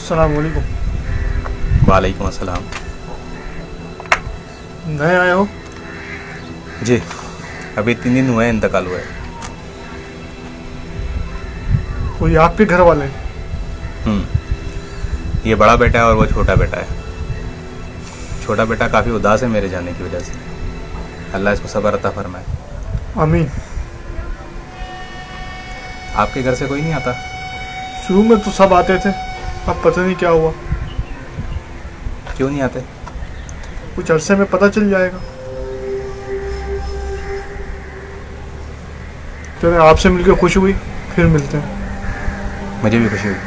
अस्सलाम वालेकुम। वालेकुम अस्सलाम। नए आए हो? जी, अभी 3 दिन हुए इंतकाल हुआ है। कोई आपके घर वाले? ये बड़ा बेटा है और वो छोटा बेटा है। छोटा बेटा काफ़ी उदास है मेरे जाने की वजह से। अल्लाह इसको सब्र अता फरमाए। आमीन। आपके घर से कोई नहीं आता? शुरू में तो सब आते थे, अब पता नहीं क्या हुआ। क्यों नहीं आते? कुछ अरसे में पता चल जाएगा। चलो, आपसे मिलकर खुश हुई, फिर मिलते हैं। मुझे भी खुशी हुई।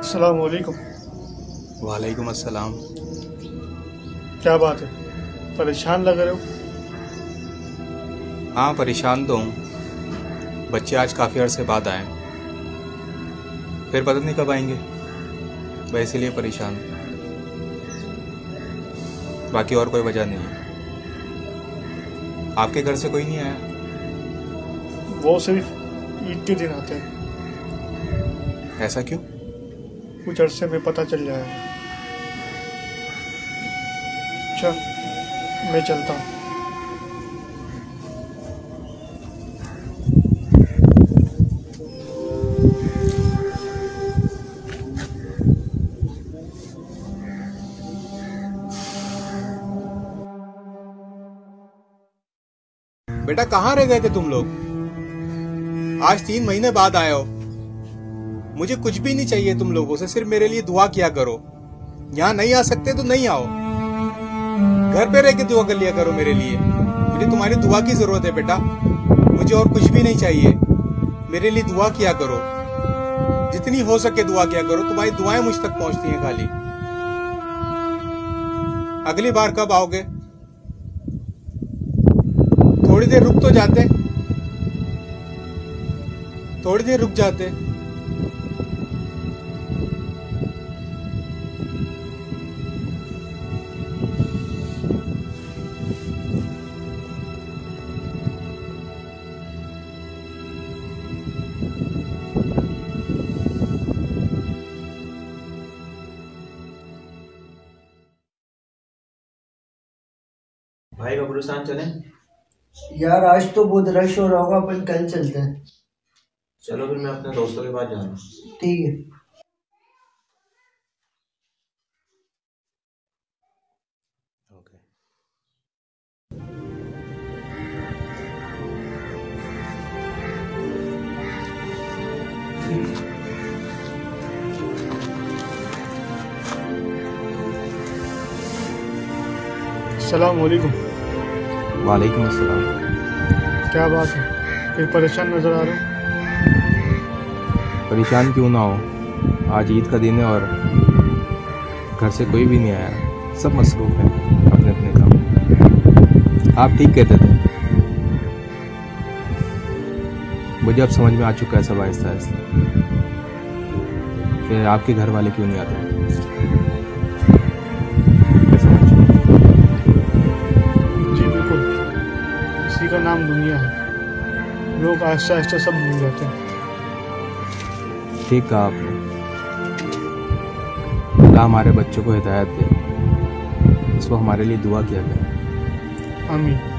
अस्सलाम वालेकुम। वालेकुम अस्सलाम। क्या बात है, परेशान लग रहे हो? हाँ, परेशान तो हूँ। बच्चे आज काफ़ी अरसे बाद आए, फिर पता नहीं कब आएंगे, वह इसीलिए परेशान हूँ। बाकी और कोई वजह नहीं है। आपके घर से कोई नहीं आया? वो सिर्फ ईद के दिन आते हैं। ऐसा क्यों? कुछ अरसे में पता चल जाएगा। चल, मैं चलता हूँ। बेटा, कहाँ रह गए थे तुम लोग? आज 3 महीने बाद आए हो। मुझे कुछ भी नहीं चाहिए तुम लोगों से, सिर्फ मेरे लिए दुआ किया करो। यहाँ नहीं आ सकते तो नहीं आओ, घर पे रह के दुआ कर लिया करो मेरे लिए। मुझे तुम्हारी दुआ की जरूरत है बेटा, मुझे और कुछ भी नहीं चाहिए। मेरे लिए दुआ किया करो, जितनी हो सके दुआ किया करो। तुम्हारी दुआएं मुझ तक पहुंचती हैं खाली। अगली बार कब आओगे? थोड़ी देर रुक तो जाते, थोड़ी देर रुक जाते। भाई कब्रिस्तान चलें? यार आज तो बहुत रश हो रहा होगा, अपन कल चलते हैं। चलो फिर, मैं अपने दोस्तों के पास जा रहा हूँ। ठीक है। अस्सलाम वालेकुम। वालेकुम अस्सलाम। क्या बात है, फिर परेशान नजर आ रहे हो? परेशान क्यों ना हो, आज ईद का दिन है और घर से कोई भी नहीं आया। सब मसरूफ है अपने अपने काम। आप ठीक कहते थे, मुझे अब समझ में आ चुका है सब आहिस्ता आहिस्ता कि आपके घर वाले क्यों नहीं आते। जी बिल्कुल, इसी का नाम दुनिया है। लोग आहिस्ता आहिस्ता सब भूल जाते हैं। ठीक कहा आपने। अल्लाह हमारे बच्चों को हिदायत दे, इसको हमारे लिए दुआ किया करें। आमीन।